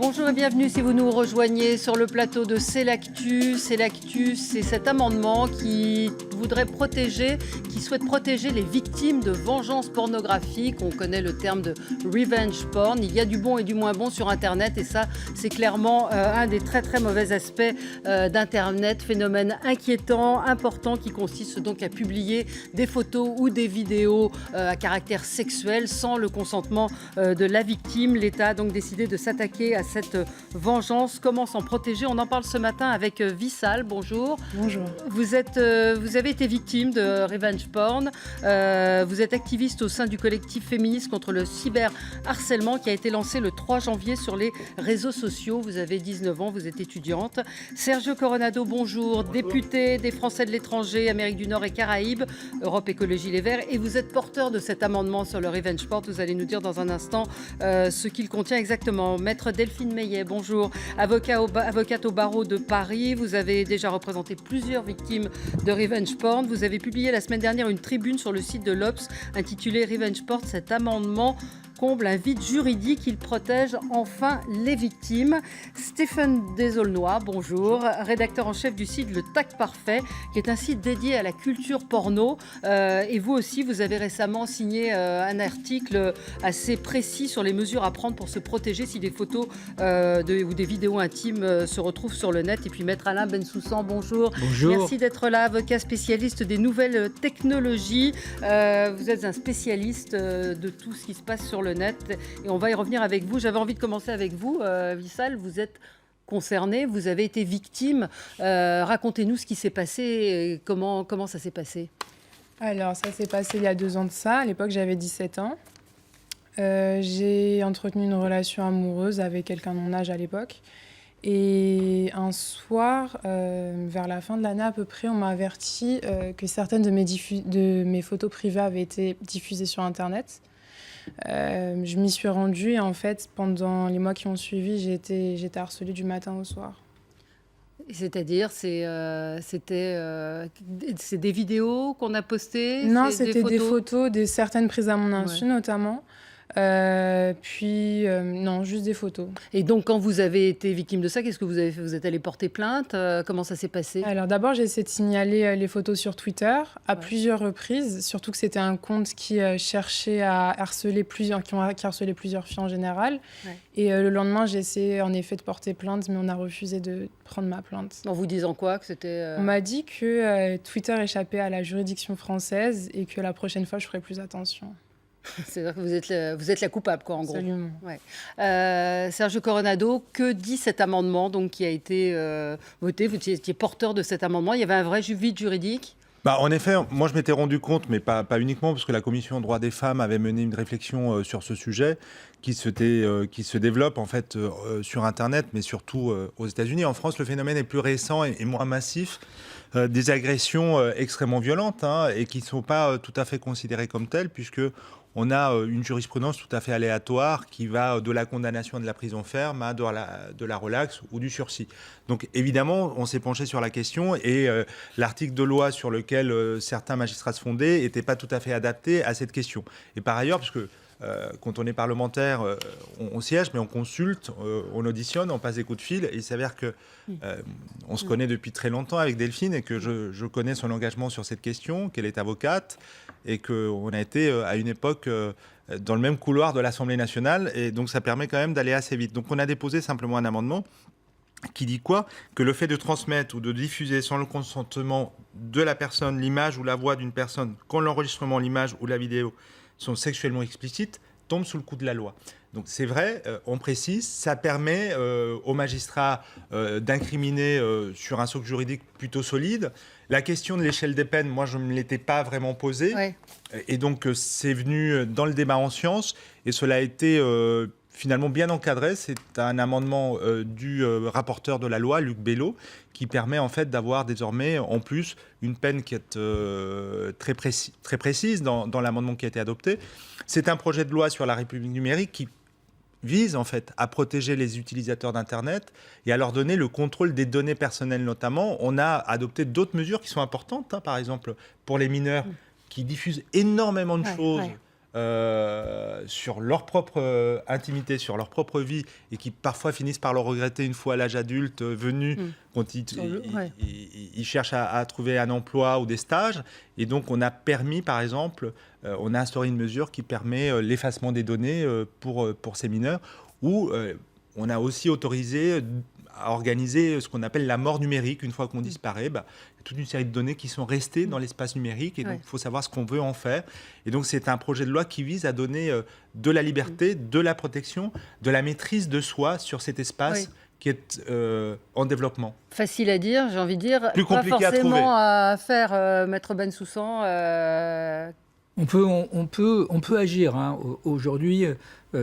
Bonjour et bienvenue si vous nous rejoignez sur le plateau de C'est l'actu. C'est l'actu, c'est cet amendement qui souhaite protéger les victimes de vengeance pornographique. On connaît le terme de revenge porn. Il y a du bon et du moins bon sur Internet et ça, c'est clairement un des très très mauvais aspects d'Internet. Phénomène inquiétant, important qui consiste donc à publier des photos ou des vidéos à caractère sexuel sans le consentement de la victime. L'État a donc décidé de s'attaquer à cette vengeance. Comment s'en protéger? On en parle ce matin avec Vissal. Bonjour. Bonjour. Vous avez été victime de revenge porn. Vous êtes activiste au sein du collectif féministe contre le cyberharcèlement qui a été lancé le 3 janvier sur les réseaux sociaux. Vous avez 19 ans, vous êtes étudiante. Sergio Coronado, bonjour. Député des Français de l'étranger, Amérique du Nord et Caraïbes, Europe Écologie Les Verts. Et vous êtes porteur de cet amendement sur le revenge porn. Vous allez nous dire dans un instant ce qu'il contient exactement. Maître Delphine Meillet, bonjour. Avocate au barreau de Paris. Vous avez déjà représenté plusieurs victimes de revenge porn. Vous avez publié la semaine dernière une tribune sur le site de l'Obs intitulée Revenge porn. Cet amendement comble un vide juridique, il protège enfin les victimes. Stéphane Desaulnois, bonjour, rédacteur en chef du site Le Tac Parfait, qui est un site dédié à la culture porno. Et vous aussi, vous avez récemment signé un article assez précis sur les mesures à prendre pour se protéger si des photos ou des vidéos intimes se retrouvent sur le net. Et puis Maître Alain Bensoussan, bonjour. Bonjour. Merci d'être là, avocat spécialiste des nouvelles technologies. Vous êtes un spécialiste de tout ce qui se passe sur le net et on va y revenir avec vous. J'avais envie de commencer avec vous, Vissal. Vous êtes concerné, vous avez été victime. Racontez-nous ce qui s'est passé et comment ça s'est passé. Alors, ça s'est passé il y a 2 ans de ça. À l'époque, j'avais 17 ans. J'ai entretenu une relation amoureuse avec quelqu'un de mon âge à l'époque. Et un soir, vers la fin de l'année à peu près, on m'a averti que certaines de mes photos privées avaient été diffusées sur Internet. Je m'y suis rendue et en fait, pendant les mois qui ont suivi, j'étais harcelée du matin au soir. C'est-à-dire, c'est des vidéos qu'on a postées? Non, c'est c'était des photos, certaines prises à mon insu notamment. Non, juste des photos. Et donc, quand vous avez été victime de ça, qu'est-ce que vous avez fait? Vous êtes allé porter plainte? Comment ça s'est passé? Alors d'abord, j'ai essayé de signaler les photos sur Twitter à plusieurs reprises, surtout que c'était un compte qui cherchait à harceler qui harcelait plusieurs filles en général. Ouais. Et le lendemain, j'ai essayé en effet de porter plainte, mais on a refusé de prendre ma plainte. En vous disant quoi? Que c'était... On m'a dit que Twitter échappait à la juridiction française et que la prochaine fois, je ferai plus attention. C'est-à-dire que vous êtes la coupable, quoi, en gros. Absolument. Ouais. Sergio Coronado, que dit cet amendement donc, qui a été voté? Vous étiez porteur de cet amendement. Il y avait un vrai vide juridique? En effet, moi je m'étais rendu compte, mais pas uniquement, parce que la Commission des droits des femmes avait mené une réflexion sur ce sujet qui se développe en fait sur Internet, mais surtout aux États-Unis. En France, le phénomène est plus récent et moins massif. Des agressions extrêmement violentes et qui ne sont pas tout à fait considérées comme telles, puisque on a une jurisprudence tout à fait aléatoire qui va de la condamnation de la prison ferme à de la relaxe ou du sursis. Donc évidemment, on s'est penché sur la question et l'article de loi sur lequel certains magistrats se fondaient n'était pas tout à fait adapté à cette question. Et par ailleurs, parce que quand on est parlementaire, on siège, mais on consulte, on auditionne, on passe des coups de fil. Et il s'avère que on se connaît depuis très longtemps avec Delphine et que je connais son engagement sur cette question, qu'elle est avocate et qu'on a été à une époque dans le même couloir de l'Assemblée nationale. Et donc ça permet quand même d'aller assez vite. Donc on a déposé simplement un amendement qui dit quoi? Que le fait de transmettre ou de diffuser sans le consentement de la personne l'image ou la voix d'une personne, quand l'enregistrement, l'image ou la vidéo sont sexuellement explicites, tombe sous le coup de la loi. Donc c'est vrai, on précise, ça permet aux magistrats d'incriminer sur un socle juridique plutôt solide. La question de l'échelle des peines, moi je ne me l'étais pas vraiment posée. Ouais. Et donc c'est venu dans le débat en sciences et cela a été finalement bien encadré. C'est un amendement du rapporteur de la loi, Luc Bello, qui permet en fait d'avoir désormais en plus une peine qui est très précise dans l'amendement qui a été adopté. C'est un projet de loi sur la République numérique qui vise en fait à protéger les utilisateurs d'Internet et à leur donner le contrôle des données personnelles notamment. On a adopté d'autres mesures qui sont importantes, par exemple pour les mineurs qui diffusent énormément de choses sur leur propre intimité, sur leur propre vie, et qui parfois finissent par le regretter une fois l'âge adulte venu, quand ils cherchent à trouver un emploi ou des stages. Et donc, on a permis, par exemple, on a instauré une mesure qui permet l'effacement des données pour ces mineurs, où on a aussi autorisé à organiser ce qu'on appelle la mort numérique. Une fois qu'on disparaît, il y a toute une série de données qui sont restées dans l'espace numérique, et donc il faut savoir ce qu'on veut en faire. Et donc c'est un projet de loi qui vise à donner de la liberté, de la protection, de la maîtrise de soi sur cet espace qui est en développement. Facile à dire, j'ai envie de dire. Plus compliqué pas forcément à trouver. à faire, Maître Bensoussan. On peut agir. Hein. Aujourd'hui,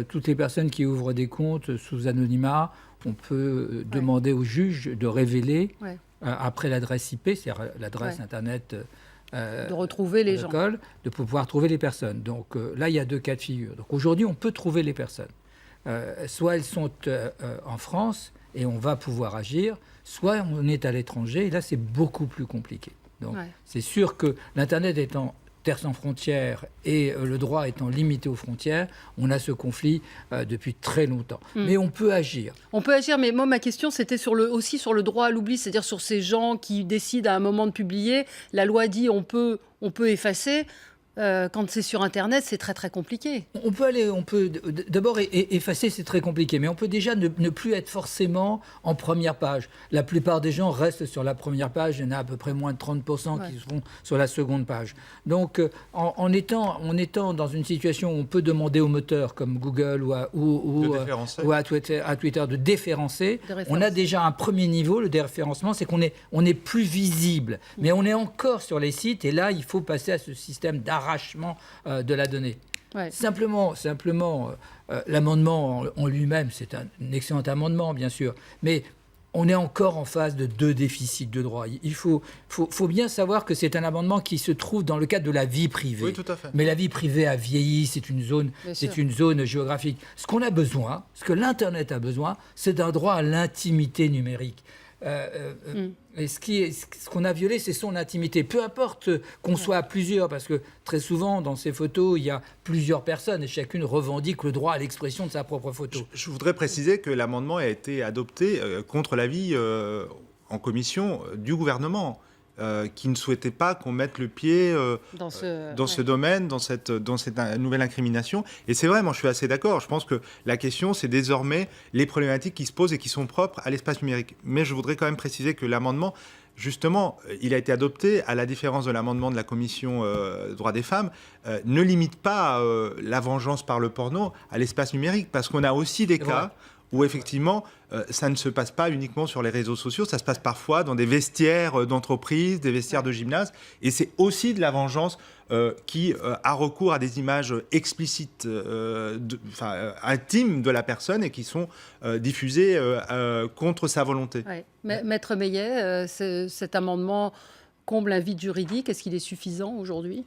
toutes les personnes qui ouvrent des comptes sous anonymat, on peut demander au juge de révéler, après l'adresse IP, c'est-à-dire l'adresse Internet, de retrouver les gens. De pouvoir trouver les personnes. Donc là, il y a 2 cas de figure. Donc aujourd'hui, on peut trouver les personnes. Soit elles sont en France et on va pouvoir agir, soit on est à l'étranger, et là, c'est beaucoup plus compliqué. Donc c'est sûr que l'Internet étant terre sans frontières et le droit étant limité aux frontières, on a ce conflit depuis très longtemps. Mais on peut agir. On peut agir, mais moi, ma question, c'était aussi sur le droit à l'oubli, c'est-à-dire sur ces gens qui décident à un moment de publier. La loi dit on peut effacer. Quand c'est sur Internet, c'est très, très compliqué. On peut d'abord effacer, c'est très compliqué, mais on peut déjà ne plus être forcément en première page. La plupart des gens restent sur la première page, il y en a à peu près moins de 30% qui seront sur la seconde page. Donc, en étant dans une situation où on peut demander aux moteurs comme Google ou à Twitter de déréférencer, on a déjà un premier niveau, le déréférencement, c'est qu'on est plus visible. Mais on est encore sur les sites, et là, il faut passer à ce système d'arrachement de la donnée. Simplement l'amendement en lui-même, c'est un excellent amendement, bien sûr, mais on est encore en phase de 2 déficits de droit. Il faut bien savoir que c'est un amendement qui se trouve dans le cadre de la vie privée. Oui, tout à fait. Mais la vie privée a vieilli, c'est une zone géographique. Ce qu'on a besoin, ce que l'Internet a besoin, c'est d'un droit à l'intimité numérique. Et ce qu'on a violé, c'est son intimité. Peu importe qu'on soit à plusieurs, parce que très souvent, dans ces photos, il y a plusieurs personnes et chacune revendique le droit à l'expression de sa propre photo. Je voudrais préciser que l'amendement a été adopté contre l'avis en commission du gouvernement, qui ne souhaitait pas qu'on mette le pied dans ce domaine, dans cette nouvelle incrimination. Et c'est vrai, moi je suis assez d'accord. Je pense que la question, c'est désormais les problématiques qui se posent et qui sont propres à l'espace numérique. Mais je voudrais quand même préciser que l'amendement, justement, il a été adopté, à la différence de l'amendement de la Commission droits des femmes, ne limite pas la vengeance par le porno à l'espace numérique, parce qu'on a aussi des cas où effectivement, ça ne se passe pas uniquement sur les réseaux sociaux, ça se passe parfois dans des vestiaires d'entreprise, des vestiaires de gymnase, et c'est aussi de la vengeance qui a recours à des images explicites, intimes de la personne, et qui sont diffusées contre sa volonté. Maître Meillet, cet amendement comble un vide juridique. Est-ce qu'il est suffisant aujourd'hui ?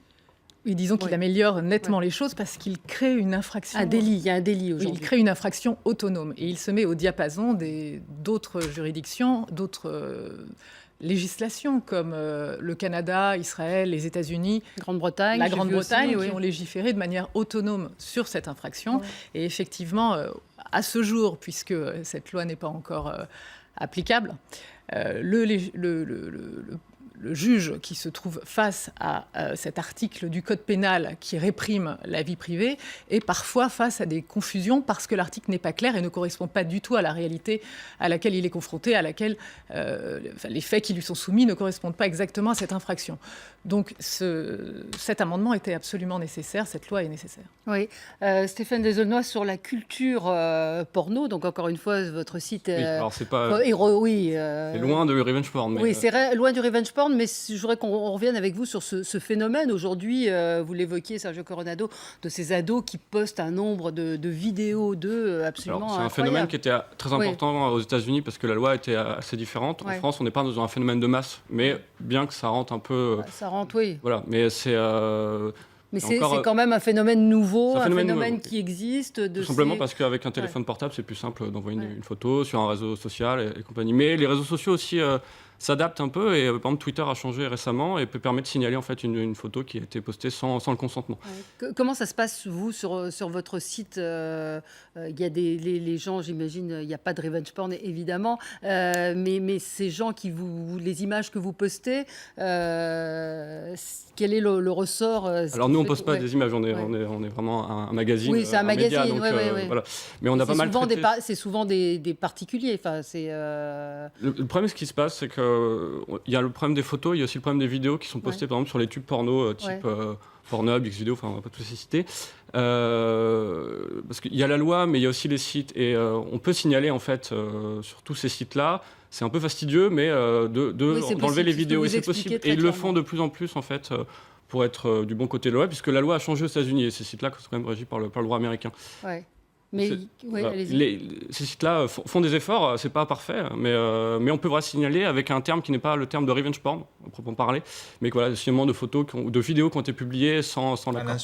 Oui, disons qu'il améliore nettement les choses parce qu'il crée une infraction. Un délit, il y a un délit aujourd'hui. Oui, il crée une infraction autonome et il se met au diapason d'autres juridictions, d'autres législations comme le Canada, Israël, les États-Unis, la Grande-Bretagne, qui ont légiféré de manière autonome sur cette infraction. Et effectivement, à ce jour, puisque cette loi n'est pas encore applicable, le juge qui se trouve face à cet article du Code pénal qui réprime la vie privée est parfois face à des confusions parce que l'article n'est pas clair et ne correspond pas du tout à la réalité à laquelle il est confronté, à laquelle les faits qui lui sont soumis ne correspondent pas exactement à cette infraction. Donc cet amendement était absolument nécessaire, cette loi est nécessaire. Oui. Stéphane Desaulnois, sur la culture porno, donc encore une fois, votre site... Oui, alors c'est pas... c'est loin de revenge porn. Mais oui, c'est loin du revenge porn, mais je voudrais qu'on revienne avec vous sur ce phénomène. Aujourd'hui, vous l'évoquiez, Sergio Coronado, de ces ados qui postent un nombre de vidéos d'eux absolument incroyable. C'est un phénomène qui était très important aux États-Unis parce que la loi était assez différente. En France, on n'est pas dans un phénomène de masse, mais bien que ça rentre un peu... ça rentre, oui. Voilà, mais c'est... Mais c'est quand même un phénomène nouveau, un phénomène qui existe. Tout simplement parce qu'avec un téléphone portable, c'est plus simple d'envoyer une photo sur un réseau social et compagnie. Mais les réseaux sociaux aussi, s'adapte un peu et par exemple Twitter a changé récemment et permet de signaler en fait une photo qui a été postée sans le consentement. Comment ça se passe, vous, sur votre site? Il y a les gens, j'imagine, il n'y a pas de revenge porn, évidemment, mais ces gens les images que vous postez, quel est le ressort? Alors nous, on ne poste pas des images, on est vraiment un magazine. Oui, c'est un magazine, média, donc, voilà. Mais on a pas mal traité. C'est souvent des particuliers. Enfin, Le problème, ce qui se passe, c'est qu'il y a le problème des photos, il y a aussi le problème des vidéos qui sont postées, par exemple, sur les tubes porno, type Pornhub, Xvideo, enfin, on ne va pas tous les citer. Parce qu'il y a la loi, mais il y a aussi les sites. Et on peut signaler, en fait, sur tous ces sites-là. C'est un peu fastidieux, mais d'enlever les vidéos. Et c'est possible. Et ils le font de plus en plus, en fait, pour être du bon côté de la loi, puisque la loi a changé aux États-Unis. Et ces sites-là sont quand même régis par le droit américain. Ouais. Mais ces sites-là font des efforts, c'est pas parfait, mais on peut signaler avec un terme qui n'est pas le terme de revenge porn, à proprement parler, mais voilà, le signalement de photos ou de vidéos qui ont été publiées sans l'accord.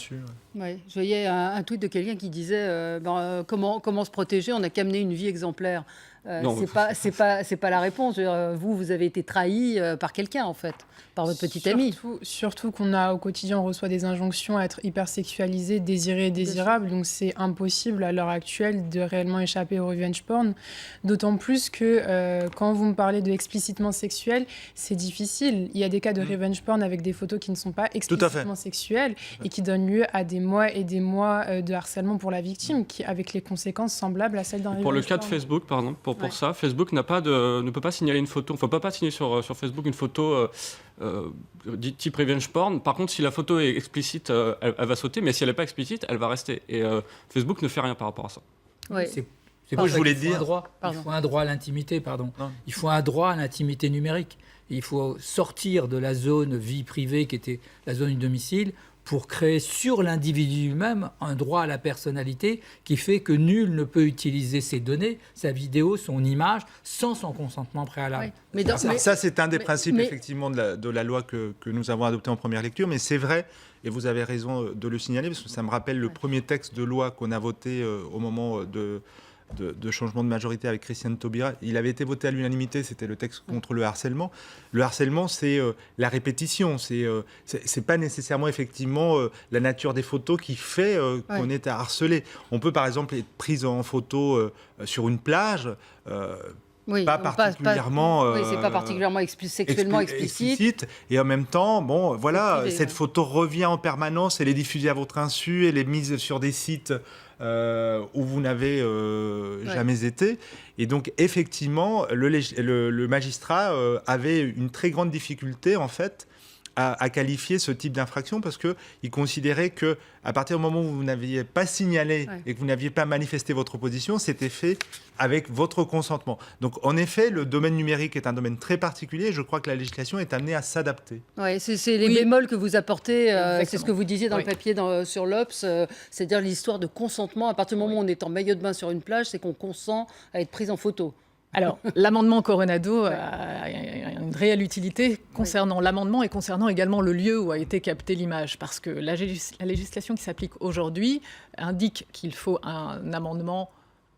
Ouais. Je voyais un tweet de quelqu'un qui disait comment se protéger, on n'a qu'à mener une vie exemplaire. C'est pas la réponse. Vous avez été trahi par quelqu'un, en fait, par votre petite amie. Surtout qu'on a au quotidien, on reçoit des injonctions à être hyper sexualisé, désiré et désirable. Donc c'est impossible à l'heure actuelle de réellement échapper au revenge porn. D'autant plus que quand vous me parlez de explicitement sexuel, c'est difficile. Il y a des cas de revenge porn avec des photos qui ne sont pas explicitement sexuelles et qui donnent lieu à des mois et des mois de harcèlement pour la victime, avec les conséquences semblables à celles d'un revenge porn. Pour le cas de Facebook, par exemple, pour ça, Facebook ne peut pas signaler une photo. On ne peut pas signer sur Facebook une photo type revenge porn. Par contre, si la photo est explicite, elle va sauter, mais si elle n'est pas explicite, elle va rester. Et Facebook ne fait rien par rapport à ça. Ouais. C'est pour ça qu'il faut il faut un droit à l'intimité, Il faut un droit à l'intimité numérique. Il faut sortir de la zone vie privée qui était la zone du domicile pour créer sur l'individu lui-même un droit à la personnalité qui fait que nul ne peut utiliser ses données, sa vidéo, son image, sans son consentement préalable. Oui. Ça, c'est un des principes, effectivement, de la loi que nous avons adoptée en première lecture, mais c'est vrai, et vous avez raison de le signaler, parce que ça me rappelle le premier texte de loi qu'on a voté au moment de changement de majorité avec Christiane Taubira. Il avait été voté à l'unanimité, c'était le texte contre le harcèlement. Le harcèlement, c'est la répétition, c'est pas nécessairement effectivement la nature des photos qui fait qu'on est harcelé. On peut par exemple être prise en photo sur une plage, c'est pas particulièrement sexuellement explicite. Et en même temps, cette photo revient en permanence, elle est diffusée à votre insu, elle est mise sur des sites où vous n'avez jamais été. Et donc, effectivement, le magistrat avait une très grande difficulté, en fait, à qualifier ce type d'infraction parce qu'il considérait qu'à partir du moment où vous n'aviez pas signalé et que vous n'aviez pas manifesté votre opposition, c'était fait avec votre consentement. Donc, en effet, le domaine numérique est un domaine très particulier et je crois que la législation est amenée à s'adapter. Ouais, c'est les bémols que vous apportez, c'est ce que vous disiez dans le papier sur l'Obs, c'est-à-dire l'histoire de consentement. À partir du moment où on est en maillot de bain sur une plage, c'est qu'on consent à être pris en photo. Alors, l'amendement Coronado a une réelle utilité concernant l'amendement et concernant également le lieu où a été captée l'image. Parce que la législation qui s'applique aujourd'hui indique qu'il faut un amendement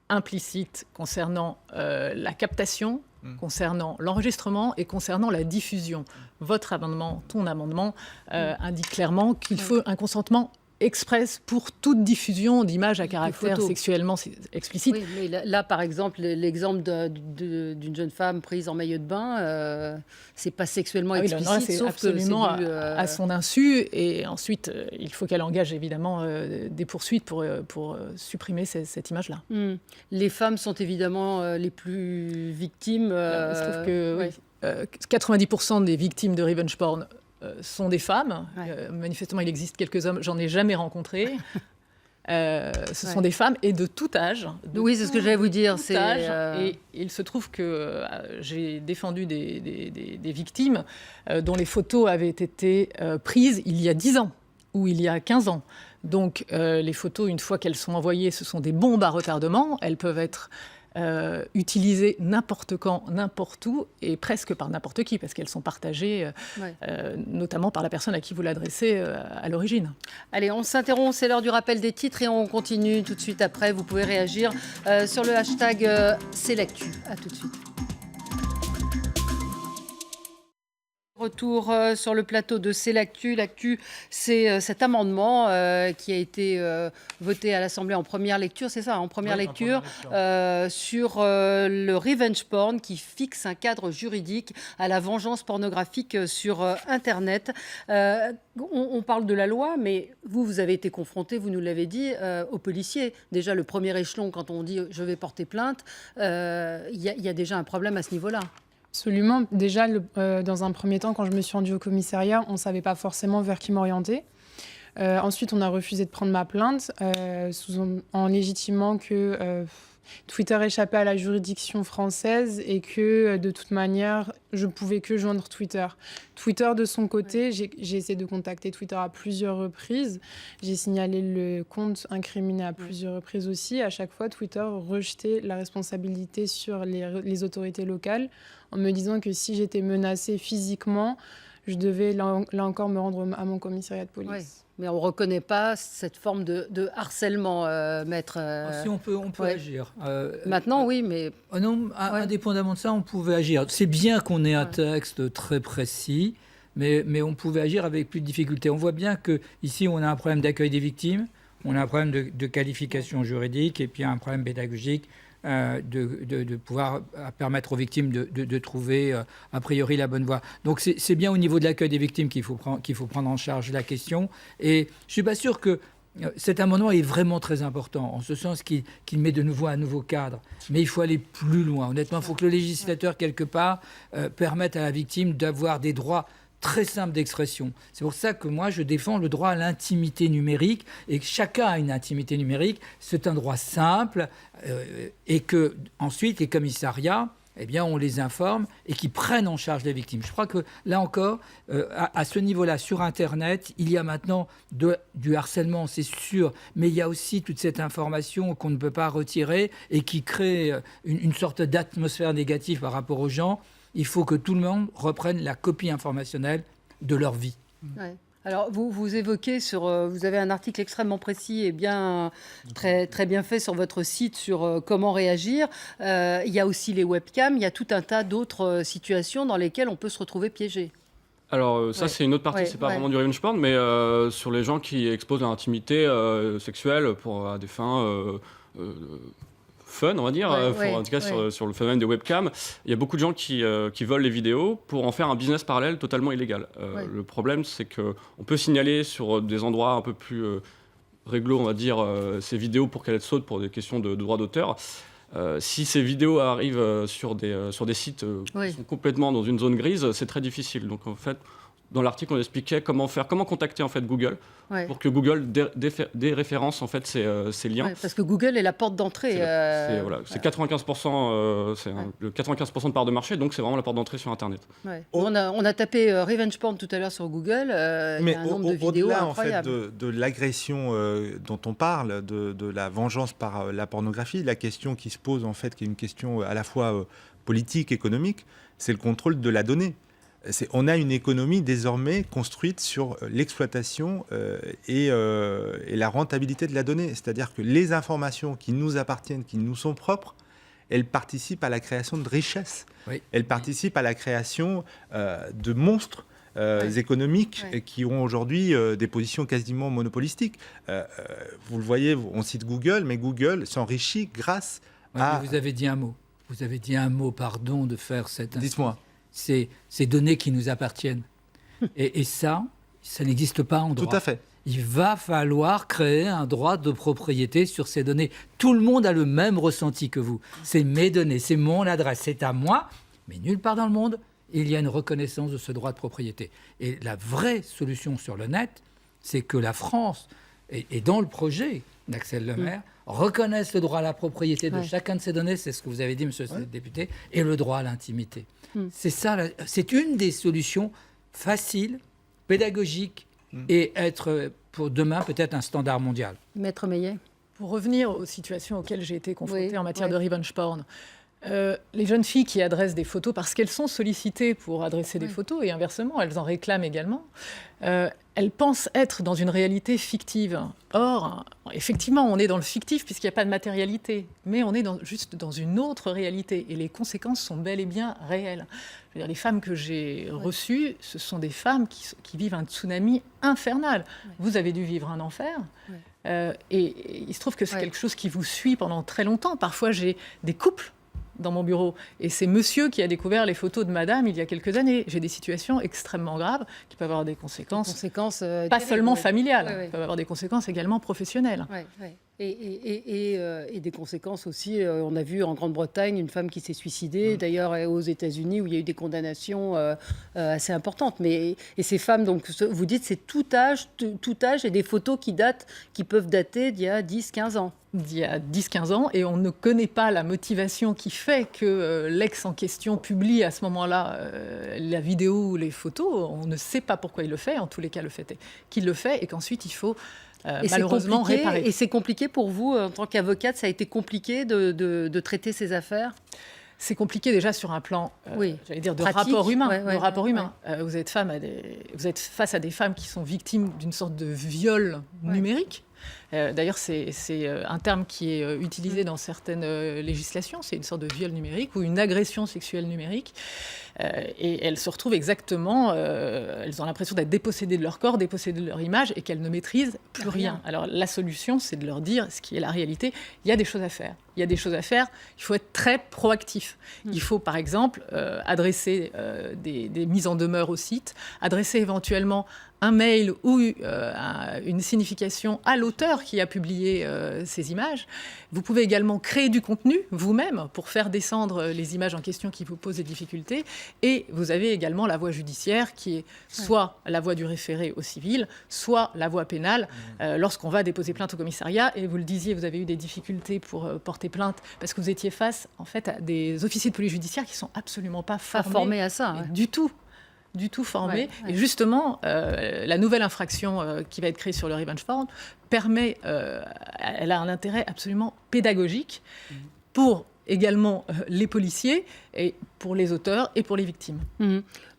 implicite concernant la captation, concernant l'enregistrement et concernant la diffusion. Votre amendement, ton amendement, indique clairement qu'il faut un consentement express pour toute diffusion d'images à caractère sexuellement explicite. Oui, mais là, par exemple, l'exemple d'une jeune femme prise en maillot de bain, c'est pas sexuellement explicite, là, c'est sauf absolument que c'est à son insu. Et ensuite, il faut qu'elle engage évidemment des poursuites pour supprimer cette image-là. Les femmes sont évidemment les plus victimes. Il se trouve que 90% des victimes de revenge porn sont des femmes. Manifestement, il existe quelques hommes. J'en ai jamais rencontré. Ce sont des femmes et de tout âge. Oui, c'est ce que j'allais vous dire. Et il se trouve que j'ai défendu des victimes dont les photos avaient été prises il y a 10 ans ou il y a 15 ans. Donc, les photos, une fois qu'elles sont envoyées, ce sont des bombes à retardement. Elles peuvent être utilisées n'importe quand, n'importe où, et presque par n'importe qui, parce qu'elles sont partagées, notamment par la personne à qui vous l'adressez à l'origine. Allez, on s'interrompt, c'est l'heure du rappel des titres, et on continue tout de suite après. Vous pouvez réagir sur le hashtag C'est l'actu. À tout de suite. Retour sur le plateau de C'est l'actu. L'actu, c'est cet amendement qui a été voté à l'Assemblée en première lecture, c'est ça, en première lecture, sur le revenge porn qui fixe un cadre juridique à la vengeance pornographique sur Internet. On parle de la loi, mais vous avez été confronté, vous nous l'avez dit, aux policiers. Déjà, le premier échelon, quand on dit « je vais porter plainte », y a déjà un problème à ce niveau-là. Absolument. Déjà, dans un premier temps, quand je me suis rendue au commissariat, on ne savait pas forcément vers qui m'orienter. Ensuite, on a refusé de prendre ma plainte en légitimant que Twitter échappait à la juridiction française et que, de toute manière, je pouvais que joindre Twitter. Twitter, de son côté, j'ai essayé de contacter Twitter à plusieurs reprises. J'ai signalé le compte incriminé à plusieurs reprises aussi. À chaque fois, Twitter rejetait la responsabilité sur les autorités locales en me disant que si j'étais menacée physiquement, je devais là encore me rendre à mon commissariat de police. Ouais. Mais on ne reconnaît pas cette forme de harcèlement, maître. Si on peut agir. Maintenant, oui, mais... Non, indépendamment de ça, on pouvait agir. C'est bien qu'on ait un texte très précis, mais on pouvait agir avec plus de difficulté. On voit bien qu'ici, on a un problème d'accueil des victimes, on a un problème de qualification juridique et puis un problème pédagogique. De pouvoir permettre aux victimes de trouver a priori la bonne voie. Donc c'est bien au niveau de l'accueil des victimes qu'il faut prendre en charge la question. Et je ne suis pas sûr que cet amendement est vraiment très important, en ce sens qu'il met de nouveau un nouveau cadre. Mais il faut aller plus loin. Honnêtement, il faut que le législateur, quelque part, permette à la victime d'avoir des droits très simple d'expression. C'est pour ça que moi, je défends le droit à l'intimité numérique et que chacun a une intimité numérique. C'est un droit simple et que ensuite les commissariats, eh bien, on les informe et qu'ils prennent en charge les victimes. Je crois que là encore, à ce niveau-là, sur Internet, il y a maintenant du harcèlement, c'est sûr, mais il y a aussi toute cette information qu'on ne peut pas retirer et qui crée une sorte d'atmosphère négative par rapport aux gens. Il faut que tout le monde reprenne la copie informationnelle de leur vie. Ouais. Alors, vous évoquez vous avez un article extrêmement précis et très, très bien fait sur votre site sur comment réagir. Il y a aussi les webcams, il y a tout un tas d'autres situations dans lesquelles on peut se retrouver piégé. Alors ça, c'est une autre partie, c'est pas vraiment du revenge porn, mais sur les gens qui exposent leur intimité sexuelle à des fins... fun, on va dire, en tout cas sur le phénomène des webcams. Il y a beaucoup de gens qui volent les vidéos pour en faire un business parallèle totalement illégal. Le problème, c'est qu'on peut signaler sur des endroits un peu plus réglo, on va dire, ces vidéos pour qu'elles sautent pour des questions de droit d'auteur. Si ces vidéos arrivent sur des sites qui sont complètement dans une zone grise, c'est très difficile. Donc en fait, dans l'article, on expliquait comment contacter en fait Google pour que Google déréférence en fait ces liens. Ouais, parce que Google est la porte d'entrée. C'est 95%, le 95% de part de marché, donc c'est vraiment la porte d'entrée sur Internet. Ouais. On a tapé revenge porn tout à l'heure sur Google. Il y a un nombre de vidéos incroyable. En fait, de l'agression dont on parle, de la vengeance par la pornographie, la question qui se pose en fait, qui est une question à la fois politique, économique, c'est le contrôle de la donnée. On a une économie désormais construite sur l'exploitation et la rentabilité de la donnée. C'est-à-dire que les informations qui nous appartiennent, qui nous sont propres, elles participent à la création de richesses. Oui. Elles participent à la création de monstres économiques qui ont aujourd'hui des positions quasiment monopolistiques. Vous le voyez, on cite Google, mais Google s'enrichit grâce à... Vous avez dit un mot. Vous avez dit un mot, pardon, de faire cette... Dites-moi. Ces données qui nous appartiennent. Et ça n'existe pas en droit. Tout à fait. Il va falloir créer un droit de propriété sur ces données. Tout le monde a le même ressenti que vous. C'est mes données, c'est mon adresse, c'est à moi, mais nulle part dans le monde, il y a une reconnaissance de ce droit de propriété. Et la vraie solution sur le net, c'est que la France, et dans le projet d'Axel Lemaire, reconnaisse le droit à la propriété de chacun de ces données, c'est ce que vous avez dit, monsieur le député, et le droit à l'intimité. C'est ça, c'est une des solutions faciles, pédagogiques, et être pour demain peut-être un standard mondial. Maître Meillet. Pour revenir aux situations auxquelles j'ai été confrontée en matière de revenge porn, Les jeunes filles qui adressent des photos parce qu'elles sont sollicitées pour adresser des photos et inversement, elles en réclament également. Elles pensent être dans une réalité fictive. Or, effectivement, on est dans le fictif puisqu'il n'y a pas de matérialité, mais on est juste dans une autre réalité et les conséquences sont bel et bien réelles. Je veux dire, les femmes que j'ai reçues, ce sont des femmes qui vivent un tsunami infernal. Vous avez dû vivre un enfer. Et il se trouve que c'est quelque chose qui vous suit pendant très longtemps. Parfois, j'ai des couples dans mon bureau. Et c'est monsieur qui a découvert les photos de madame il y a quelques années. J'ai des situations extrêmement graves qui peuvent avoir des conséquences pas seulement familiales, peuvent avoir des conséquences également professionnelles. Et des conséquences aussi, on a vu en Grande-Bretagne une femme qui s'est suicidée, d'ailleurs aux États-Unis où il y a eu des condamnations assez importantes. Et ces femmes, donc vous dites c'est tout âge et des photos qui peuvent dater d'il y a 10-15 ans. D'il y a 10-15 ans, et on ne connaît pas la motivation qui fait que l'ex en question publie à ce moment-là la vidéo ou les photos. On ne sait pas pourquoi il le fait, en tous les cas le fait est qu'il le fait, et qu'ensuite il faut malheureusement réparer. Et c'est compliqué pour vous, en tant qu'avocate, ça a été compliqué de traiter ces affaires ? C'est compliqué déjà sur un plan, j'allais dire, de pratique, rapport humain. Vous êtes face à des femmes qui sont victimes d'une sorte de viol numérique. D'ailleurs, c'est un terme qui est utilisé dans certaines législations. C'est une sorte de viol numérique ou une agression sexuelle numérique. Et elles se retrouvent exactement... elles ont l'impression d'être dépossédées de leur corps, dépossédées de leur image et qu'elles ne maîtrisent plus rien. Alors, la solution, c'est de leur dire ce qui est la réalité. Il y a des choses à faire. Il faut être très proactif. Il faut, par exemple, adresser des mises en demeure au site, adresser éventuellement un mail ou une signification à l'auteur qui a publié ces images. Vous pouvez également créer du contenu vous-même pour faire descendre les images en question qui vous posent des difficultés. Et vous avez également la voie judiciaire qui est soit la voie du référé au civil, soit la voie pénale lorsqu'on va déposer plainte au commissariat. Et vous le disiez, vous avez eu des difficultés pour porter plainte parce que vous étiez face en fait, à des officiers de police judiciaire qui ne sont absolument pas formés à ça. Du tout formés. Et justement, la nouvelle infraction qui va être créée sur le revenge porn permet, elle a un intérêt absolument pédagogique pour également les policiers et pour les auteurs et pour les victimes.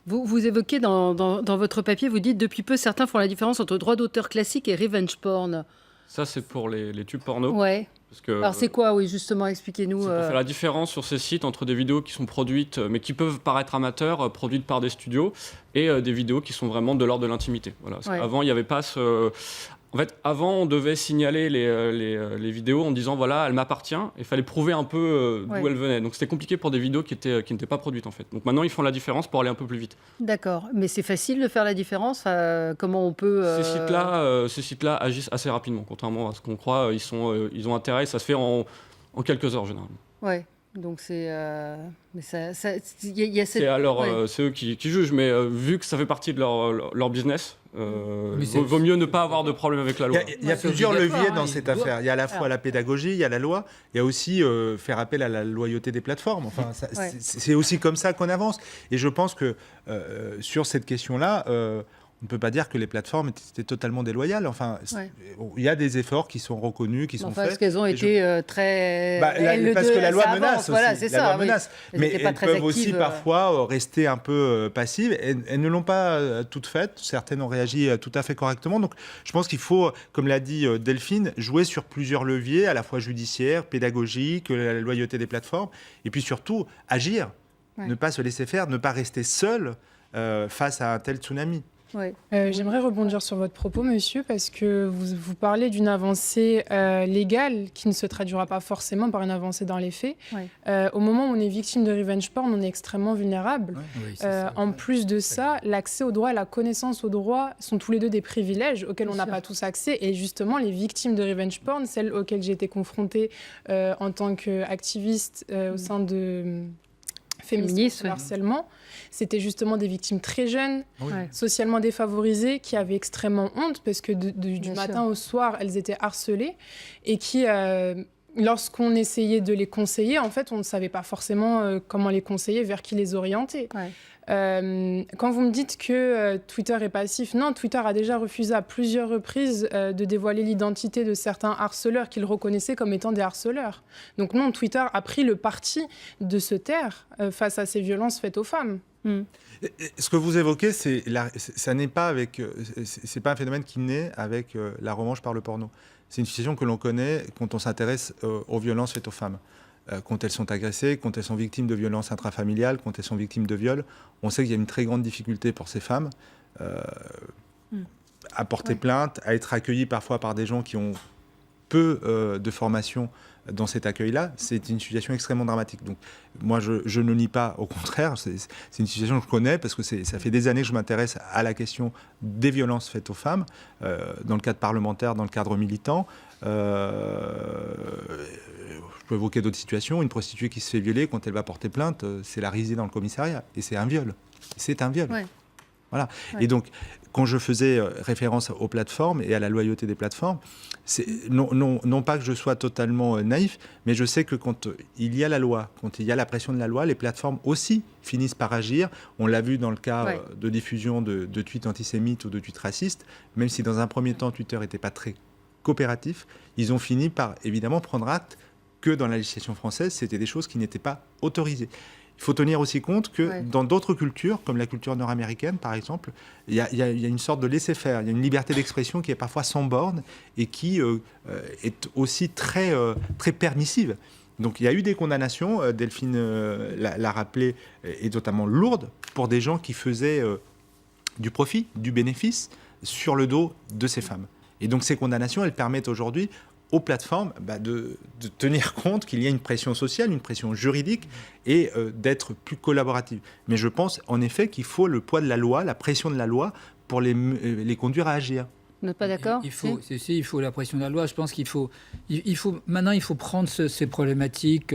Vous évoquez dans votre papier, vous dites depuis peu certains font la différence entre droit d'auteur classique et revenge porn. Ça c'est pour les tubes porno. Ouais. Alors c'est quoi, justement, expliquez-nous. C'est pour faire la différence sur ces sites entre des vidéos qui sont produites, mais qui peuvent paraître amateurs, produites par des studios, et des vidéos qui sont vraiment de l'ordre de l'intimité. Voilà. Avant, il n'y avait pas ce... En fait, avant, on devait signaler les vidéos en disant, voilà, elle m'appartient, et il fallait prouver un peu d'où elle venait. Donc c'était compliqué pour des vidéos qui n'étaient pas produites, en fait. Donc maintenant, ils font la différence pour aller un peu plus vite. D'accord. Mais c'est facile de faire la différence comment on peut... Ces sites-là agissent assez rapidement, contrairement à ce qu'on croit. Ils ont intérêt, ça se fait en quelques heures, généralement. Ouais. Donc c'est... mais y a cette... C'est eux qui jugent, mais vu que ça fait partie de leur business... vaut mieux ne pas avoir de problème avec la loi. Il y a plusieurs leviers dans cette affaire. Il y a à la fois la pédagogie, il y a la loi, il y a aussi faire appel à la loyauté des plateformes. Enfin, c'est aussi comme ça qu'on avance. Et je pense que sur cette question-là, on ne peut pas dire que les plateformes étaient totalement déloyales. Enfin, il y a des efforts qui sont reconnus, qui sont faits. Parce qu'elles ont été très... parce que la loi menace aussi. Voilà, c'est ça. Menace. Mais elles peuvent aussi parfois rester un peu passives. Elles ne l'ont pas toutes faites. Certaines ont réagi tout à fait correctement. Donc, je pense qu'il faut, comme l'a dit Delphine, jouer sur plusieurs leviers, à la fois judiciaire, pédagogique, la loyauté des plateformes, et puis surtout agir. Ne pas se laisser faire, ne pas rester seul face à un tel tsunami. J'aimerais rebondir sur votre propos, monsieur, parce que vous parlez d'une avancée légale qui ne se traduira pas forcément par une avancée dans les faits. Au moment où on est victime de revenge porn, on est extrêmement vulnérable. En plus de ça, l'accès au droit et la connaissance au droit sont tous les deux des privilèges auxquels on n'a pas tous accès. Et justement, les victimes de revenge porn, celles auxquelles j'ai été confrontée en tant qu'activiste au sein de... féministes, harcèlement, c'était justement des victimes très jeunes, socialement défavorisées, qui avaient extrêmement honte parce que du matin au soir, elles étaient harcelées et qui, lorsqu'on essayait de les conseiller, en fait, on ne savait pas forcément comment les conseiller, vers qui les orienter. Quand vous me dites que Twitter est passif, non, Twitter a déjà refusé à plusieurs reprises de dévoiler l'identité de certains harceleurs qu'il reconnaissait comme étant des harceleurs. Donc non, Twitter a pris le parti de se taire face à ces violences faites aux femmes. Ce que vous évoquez, ça n'est pas c'est pas un phénomène qui naît avec la revanche par le porno. C'est une situation que l'on connaît quand on s'intéresse aux violences faites aux femmes. Quand elles sont agressées, quand elles sont victimes de violences intrafamiliales, quand elles sont victimes de viols, on sait qu'il y a une très grande difficulté pour ces femmes à porter plainte, à être accueillies parfois par des gens qui ont peu de formation dans cet accueil-là. C'est une situation extrêmement dramatique. Donc moi, je ne nie pas, au contraire, c'est une situation que je connais parce que ça fait des années que je m'intéresse à la question des violences faites aux femmes, dans le cadre parlementaire, dans le cadre militant. Je peux évoquer d'autres situations. Une prostituée qui se fait violer, quand elle va porter plainte, c'est la risée dans le commissariat. Et c'est un viol. C'est un viol. Ouais. Voilà. Ouais. Et donc, quand je faisais référence aux plateformes et à la loyauté des plateformes, non pas que je sois totalement naïf, mais je sais que quand il y a la loi, quand il y a la pression de la loi, les plateformes aussi finissent par agir. On l'a vu dans le cas de diffusion de tweets antisémites ou de tweets racistes, même si dans un premier temps, Twitter n'était pas très coopératif, ils ont fini par évidemment prendre acte que dans la législation française, c'était des choses qui n'étaient pas autorisées. Il faut tenir aussi compte que dans d'autres cultures, comme la culture nord-américaine par exemple, il y a une sorte de laisser-faire, il y a une liberté d'expression qui est parfois sans borne et qui est aussi très permissive. Donc il y a eu des condamnations, Delphine l'a rappelé, et notamment lourdes, pour des gens qui faisaient du profit, du bénéfice sur le dos de ces femmes. Et donc ces condamnations, elles permettent aujourd'hui aux plateformes de tenir compte qu'il y a une pression sociale, une pression juridique et d'être plus collaborative. Mais je pense en effet qu'il faut le poids de la loi, la pression de la loi pour les conduire à agir. Vous n'êtes pas d'accord ? Il faut la pression de la loi. Je pense maintenant il faut prendre ces problématiques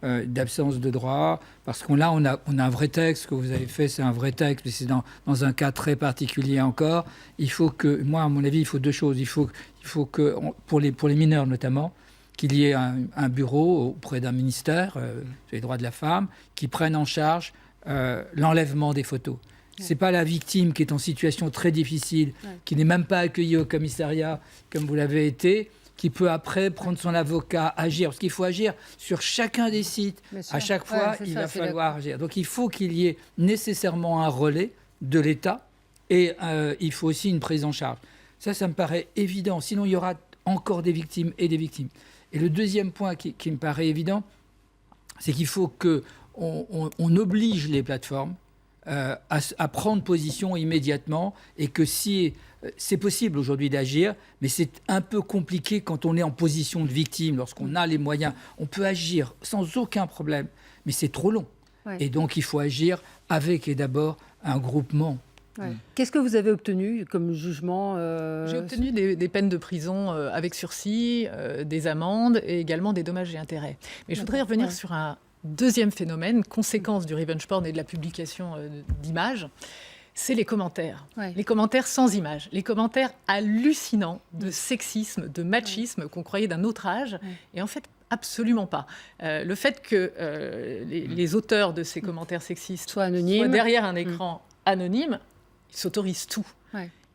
d'absence de droit, parce qu'on a un vrai texte. Ce que vous avez fait, c'est un vrai texte, mais c'est dans un cas très particulier encore. Il faut que, moi, à mon avis, il faut deux choses. Il faut que, pour les mineurs notamment, qu'il y ait un bureau auprès d'un ministère, sur les droits de la femme, qui prenne en charge l'enlèvement des photos. C'est pas la victime qui est en situation très difficile, qui n'est même pas accueillie au commissariat comme vous l'avez été, qui peut après prendre son avocat, agir. Parce qu'il faut agir sur chacun des sites. À chaque fois, il va falloir agir. Donc il faut qu'il y ait nécessairement un relais de l'État et il faut aussi une prise en charge. Ça me paraît évident. Sinon, il y aura encore des victimes et des victimes. Et le deuxième point qui me paraît évident, c'est qu'il faut qu'on oblige les plateformes à prendre position immédiatement, et que si c'est possible aujourd'hui d'agir, mais c'est un peu compliqué quand on est en position de victime. Lorsqu'on a les moyens, on peut agir sans aucun problème, mais c'est trop long. Et donc il faut agir avec et d'abord un groupement. Qu'est-ce que vous avez obtenu comme jugement J'ai obtenu des peines de prison avec sursis, des amendes et également des dommages et intérêts. Mais je voudrais revenir sur un deuxième phénomène, conséquence du revenge porn et de la publication d'images, c'est les commentaires. Les commentaires sans images, les commentaires hallucinants de sexisme, de machisme qu'on croyait d'un autre âge, et en fait absolument pas. Le fait que les auteurs de ces commentaires sexistes soient derrière un écran anonyme, ils s'autorisent tout.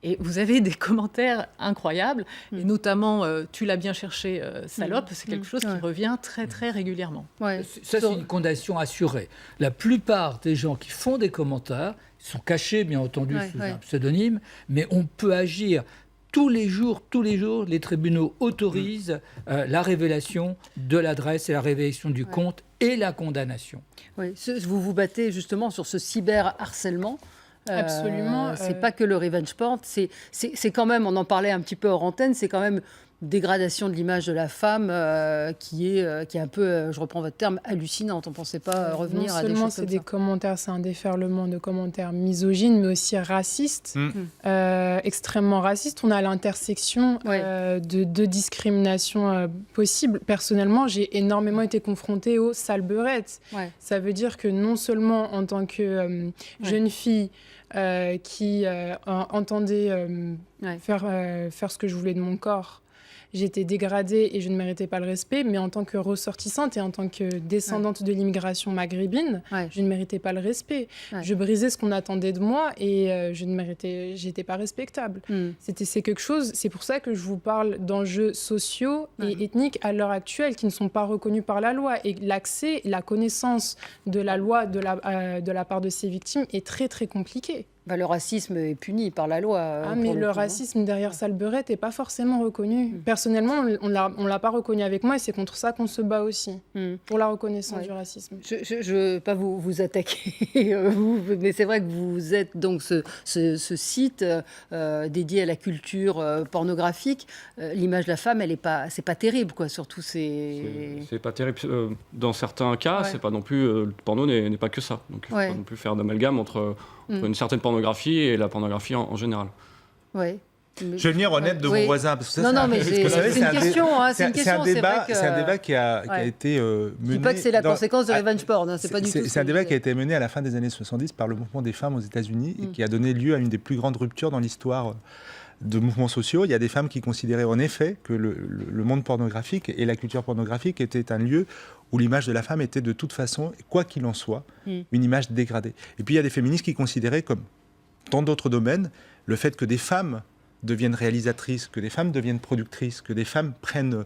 Et vous avez des commentaires incroyables, et notamment « tu l'as bien cherché, salope », c'est quelque chose qui revient très très régulièrement. Ça, c'est une condamnation assurée. La plupart des gens qui font des commentaires sont cachés, bien entendu, sous un pseudonyme, mais on peut agir tous les jours, les tribunaux autorisent la révélation de l'adresse et la révélation du compte et la condamnation. Vous vous battez justement sur ce cyberharcèlement. Absolument. C'est pas que le revenge porn, c'est quand même, on en parlait un petit peu hors antenne, c'est quand même dégradation de l'image de la femme qui est un peu, je reprends votre terme, hallucinante. On ne pensait pas revenir à des choses comme ça. Non seulement c'est des commentaires, c'est un déferlement de commentaires misogynes, mais aussi racistes, extrêmement racistes. On a l'intersection de deux discriminations possibles. Personnellement, j'ai énormément été confrontée aux sales beurettes. Ça veut dire que non seulement en tant que jeune fille qui entendait faire ce que je voulais de mon corps, j'étais dégradée et je ne méritais pas le respect, mais en tant que ressortissante et en tant que descendante de l'immigration maghrébine, je ne méritais pas le respect. Je brisais ce qu'on attendait de moi et j'étais pas respectable. C'est quelque chose, c'est pour ça que je vous parle d'enjeux sociaux et ethniques à l'heure actuelle qui ne sont pas reconnus par la loi. Et l'accès, la connaissance de la loi de la part de ces victimes est très très compliqué. Le racisme est puni par la loi. Mais le racisme derrière sale beurette n'est pas forcément reconnu. Personnellement, on ne l'a pas reconnu avec moi et c'est contre ça qu'on se bat aussi, pour la reconnaissance du racisme. Je ne veux pas vous attaquer, mais c'est vrai que vous êtes donc ce site dédié à la culture pornographique. L'image de la femme, c'est pas terrible, quoi. Surtout, c'est pas terrible. Dans certains cas, c'est pas non plus. Le porno n'est pas que ça. Donc, il ne faut pas non plus faire d'amalgame entre une certaine pornographie et la pornographie en général. Oui. Je vais venir honnête de mon voisin. Parce que c'est une question. C'est un débat qui a été mené. Je ne dis pas que c'est la conséquence de revenge porn. C'est pas du tout. C'est un débat qui a été mené à la fin des années 70 par le mouvement des femmes aux États-Unis et qui a donné lieu à une des plus grandes ruptures dans l'histoire de mouvements sociaux. Il y a des femmes qui considéraient en effet que le monde pornographique et la culture pornographique était un lieu où l'image de la femme était de toute façon, quoi qu'il en soit, une image dégradée. Et puis il y a des féministes qui considéraient, comme dans d'autres domaines, le fait que des femmes deviennent réalisatrices, que des femmes deviennent productrices, que des femmes prennent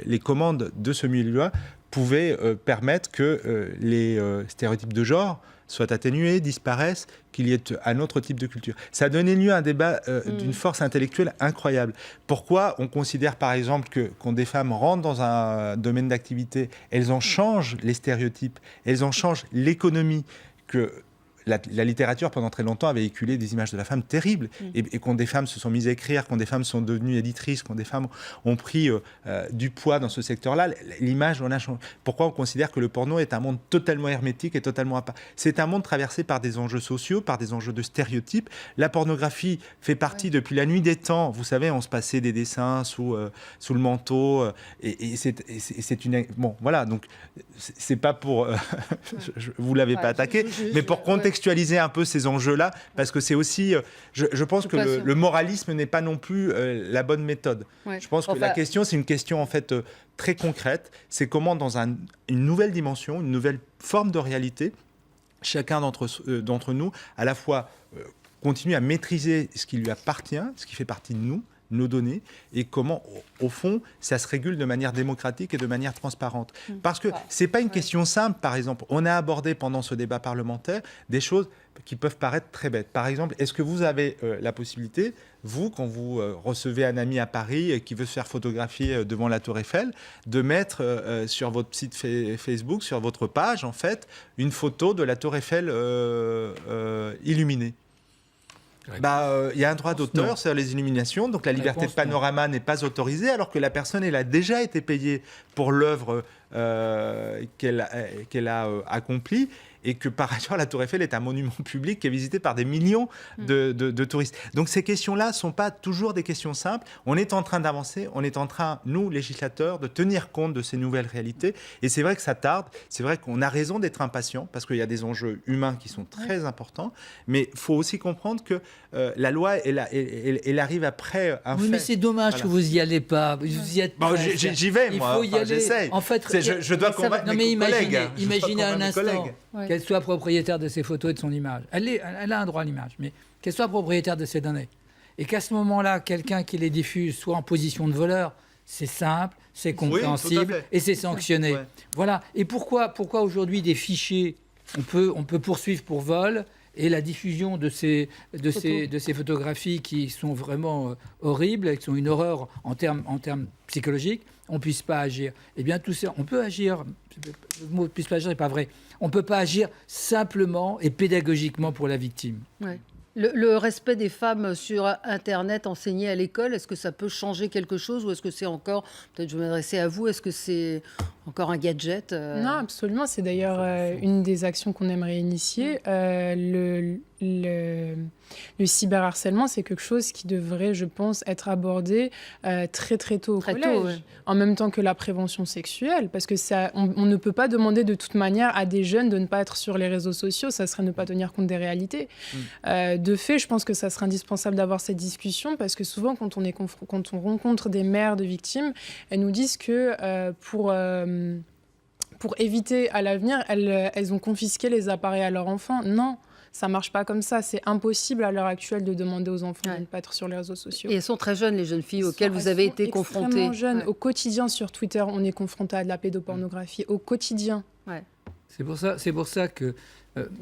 les commandes de ce milieu-là, pouvait permettre que les stéréotypes de genre soient atténués, disparaissent, qu'il y ait un autre type de culture. Ça a donné lieu à un débat d'une force intellectuelle incroyable. Pourquoi on considère par exemple que quand des femmes rentrent dans un domaine d'activité, elles en changent les stéréotypes, elles en changent l'économie, que la littérature, pendant très longtemps, a véhiculé des images de la femme terribles. Et quand des femmes se sont mises à écrire, quand des femmes sont devenues éditrices, quand des femmes ont pris du poids dans ce secteur-là, l'image en a changé. Pourquoi on considère que le porno est un monde totalement hermétique et totalement à part ? C'est un monde traversé par des enjeux sociaux, par des enjeux de stéréotypes. La pornographie fait partie depuis la nuit des temps. Vous savez, on se passait des dessins sous le manteau. Et c'est une... Bon, voilà. Donc, c'est pas pour... vous l'avez pas attaqué, mais pour contextualiser un peu ces enjeux-là, parce que c'est aussi... je pense que le moralisme n'est pas non plus la bonne méthode. Je pense que la question, c'est une question en fait très concrète. C'est comment, dans une nouvelle dimension, une nouvelle forme de réalité, chacun d'entre nous, à la fois continue à maîtriser ce qui lui appartient, ce qui fait partie de nous, nos données, et comment, au fond, ça se régule de manière démocratique et de manière transparente. Parce que c'est pas une question simple, par exemple. On a abordé pendant ce débat parlementaire des choses qui peuvent paraître très bêtes. Par exemple, est-ce que vous avez la possibilité, vous, quand vous recevez un ami à Paris qui veut se faire photographier devant la Tour Eiffel, de mettre sur votre site Facebook, sur votre page, en fait, une photo de la Tour Eiffel illuminée ? Il y a un droit d'auteur sur les illuminations, donc la liberté de panorama n'est pas autorisée, alors que la personne, elle a déjà été payée pour l'œuvre qu'elle a accomplie, et que par ailleurs la Tour Eiffel est un monument public qui est visité par des millions de touristes. Donc ces questions-là ne sont pas toujours des questions simples. On est en train d'avancer, on est en train, nous, législateurs, de tenir compte de ces nouvelles réalités. Et c'est vrai que ça tarde, c'est vrai qu'on a raison d'être impatient, parce qu'il y a des enjeux humains qui sont très importants, mais il faut aussi comprendre que la loi, elle arrive après un fait. Mais c'est dommage que vous n'y allez pas. Vous y êtes j'y vais, moi. Il faut y aller. J'essaye. En fait, je dois convaincre mes collègues. Imaginez un instant qu'elle soit propriétaire de ses photos et de son image. Elle a un droit à l'image, mais qu'elle soit propriétaire de ses données. Et qu'à ce moment-là, quelqu'un qui les diffuse soit en position de voleur, c'est simple, c'est compréhensible et c'est sanctionné. Voilà. Et pourquoi aujourd'hui des fichiers, on peut poursuivre pour vol, et la diffusion de ces photographies qui sont vraiment horribles, qui sont une horreur en termes psychologiques, on ne puisse pas agir. Eh bien, tout ça, on peut agir. Le mot « puisse pas agir » n'est pas vrai. On ne peut pas agir simplement et pédagogiquement pour la victime. Ouais. Le respect des femmes sur Internet enseigné à l'école, est-ce que ça peut changer quelque chose, ou est-ce que c'est encore, peut-être je vais m'adresser à vous, est-ce que c'est Encore un gadget Non, absolument. C'est d'ailleurs une des actions qu'on aimerait initier. Le cyberharcèlement, c'est quelque chose qui devrait, je pense, être abordé très très tôt au collège, en même temps que la prévention sexuelle, parce que on ne peut pas demander de toute manière à des jeunes de ne pas être sur les réseaux sociaux, ça serait ne pas tenir compte des réalités. De fait, je pense que ça serait indispensable d'avoir cette discussion, parce que souvent, quand on rencontre des mères de victimes, elles nous disent que pour éviter à l'avenir, elles ont confisqué les appareils à leurs enfants. Non, ça ne marche pas comme ça. C'est impossible à l'heure actuelle de demander aux enfants de ne pas être sur les réseaux sociaux. Et elles sont très jeunes, les jeunes filles auxquelles vous avez été confrontées. Extrêmement jeunes. Au quotidien, sur Twitter, on est confronté à de la pédopornographie. Au quotidien. C'est pour ça que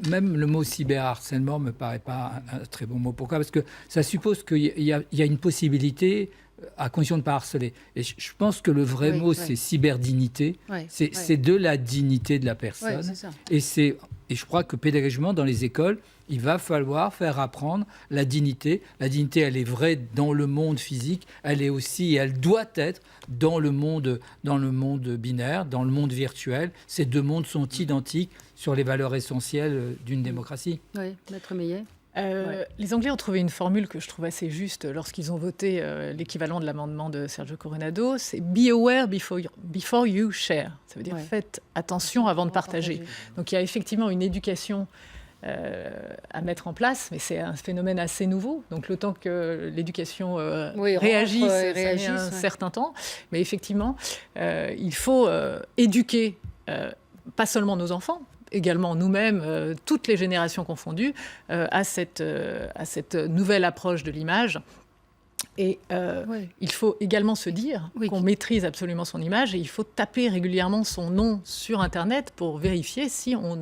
même le mot cyberharcèlement ne me paraît pas un très bon mot. Pourquoi ? Parce que ça suppose qu'il y a une possibilité à condition de ne pas harceler. Et je pense que le vrai mot, c'est cyberdignité. C'est de la dignité de la personne. C'est ça. Et je crois que pédagogiquement, dans les écoles, il va falloir faire apprendre la dignité. La dignité, elle est vraie dans le monde physique. Elle est aussi, elle doit être dans le monde binaire, dans le monde virtuel. Ces deux mondes sont identiques sur les valeurs essentielles d'une démocratie. Oui, Maître Meillet. Les Anglais ont trouvé une formule que je trouve assez juste lorsqu'ils ont voté l'équivalent de l'amendement de Sergio Coronado, c'est « be aware before you share ». Ça veut dire faites attention avant de partager. Donc il y a effectivement une éducation à mettre en place, mais c'est un phénomène assez nouveau. Donc le temps que l'éducation réagisse, ça met un certain temps. Mais effectivement, il faut éduquer pas seulement nos enfants, également nous-mêmes, toutes les générations confondues, à cette nouvelle approche de l'image. Et il faut également se dire qu'on maîtrise absolument son image et il faut taper régulièrement son nom sur Internet pour vérifier si on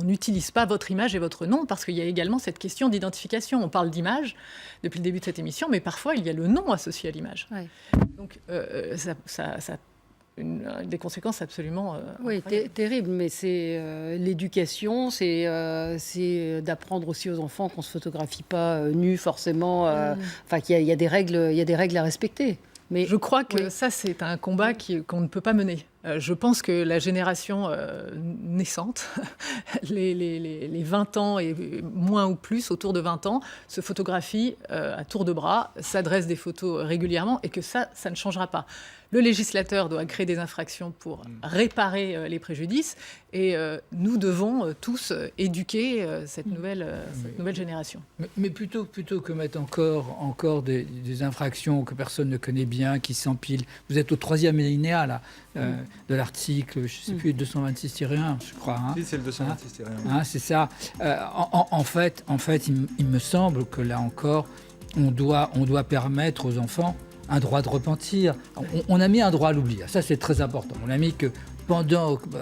n'utilise pas votre image et votre nom, parce qu'il y a également cette question d'identification. On parle d'image depuis le début de cette émission, mais parfois il y a le nom associé à l'image. Donc ça des conséquences absolument terrible, mais c'est l'éducation, c'est d'apprendre aussi aux enfants qu'on ne se photographie pas nu forcément, qu'il y a des règles à respecter. Mais je crois que ça, c'est un combat qu'on ne peut pas mener. Je pense que la génération naissante, les 20 ans et moins ou plus, autour de 20 ans, se photographient à tour de bras, s'adressent des photos régulièrement et que ça ne changera pas. Le législateur doit créer des infractions pour réparer les préjudices et nous devons tous éduquer cette nouvelle génération. Mais plutôt que mettre encore des infractions que personne ne connaît bien, qui s'empilent. Vous êtes au 3e alinéa là, de l'article, je ne sais plus, 226-1, je crois. Oui, c'est le 226-1. C'est ça. En fait, il me semble que là encore, on doit permettre aux enfants un droit de repentir. On a mis un droit à l'oubli. Ça, c'est très important. On a mis que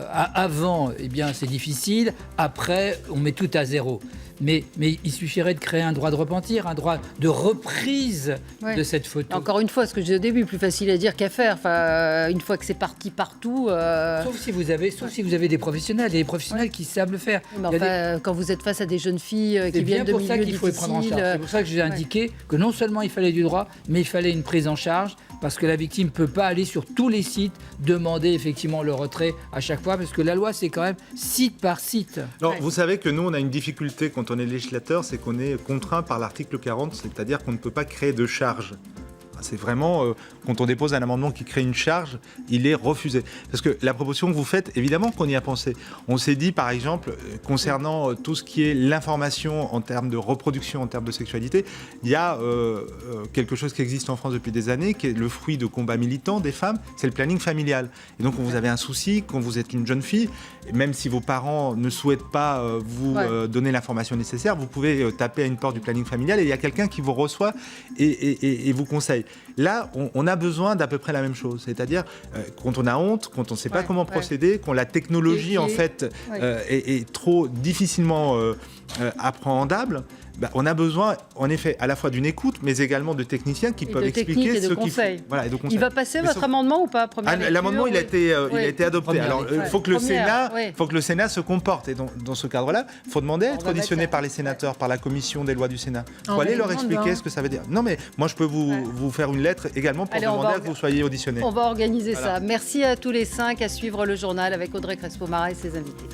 avant, c'est difficile. Après, on met tout à zéro. Mais il suffirait de créer un droit de repentir, un droit de reprise de cette photo. Encore une fois, ce que je disais au début, plus facile à dire qu'à faire. Une fois que c'est parti partout... Sauf si vous avez des professionnels, qui savent le faire. Quand vous êtes face à des jeunes filles qui viennent de milieux difficiles... C'est bien pour ça qu'il faut les prendre en charge. C'est pour ça que j'ai indiqué que non seulement il fallait du droit, mais il fallait une prise en charge, parce que la victime ne peut pas aller sur tous les sites demander effectivement le retrait à chaque fois, parce que la loi, c'est quand même site par site. Non, vous savez que nous, on a une difficulté quand on est législateur, c'est qu'on est contraint par l'article 40, c'est-à-dire qu'on ne peut pas créer de charge. C'est vraiment, quand on dépose un amendement qui crée une charge, il est refusé. Parce que la proposition que vous faites, évidemment qu'on y a pensé. On s'est dit, par exemple, concernant tout ce qui est l'information en termes de reproduction, en termes de sexualité, il y a quelque chose qui existe en France depuis des années, qui est le fruit de combats militants des femmes, c'est le planning familial. Et donc, quand vous avez un souci, quand vous êtes une jeune fille, même si vos parents ne souhaitent pas vous donner l'information nécessaire, vous pouvez taper à une porte du planning familial et il y a quelqu'un qui vous reçoit et vous conseille. Là, on a besoin d'à peu près la même chose. C'est-à-dire, quand on a honte, quand on ne sait pas comment procéder, quand la technologie, en fait, est trop difficilement appréhendable, on a besoin, en effet, à la fois d'une écoute, mais également de techniciens qui peuvent expliquer ce qu'il faut. Voilà, et de conseils. Il va passer votre amendement ou pas? L'amendement, il a été adopté. Alors, il faut que le Sénat se comporte. Et dans ce cadre-là, il faut demander à être auditionné par les sénateurs, par la commission des lois du Sénat. Il faut aller leur expliquer ce que ça veut dire. Non, mais moi, je peux vous faire une lettre également pour demander à que vous soyez auditionnés. On va organiser ça. Merci à tous les 5, à suivre le journal avec Audrey Crespo-Mara et ses invités.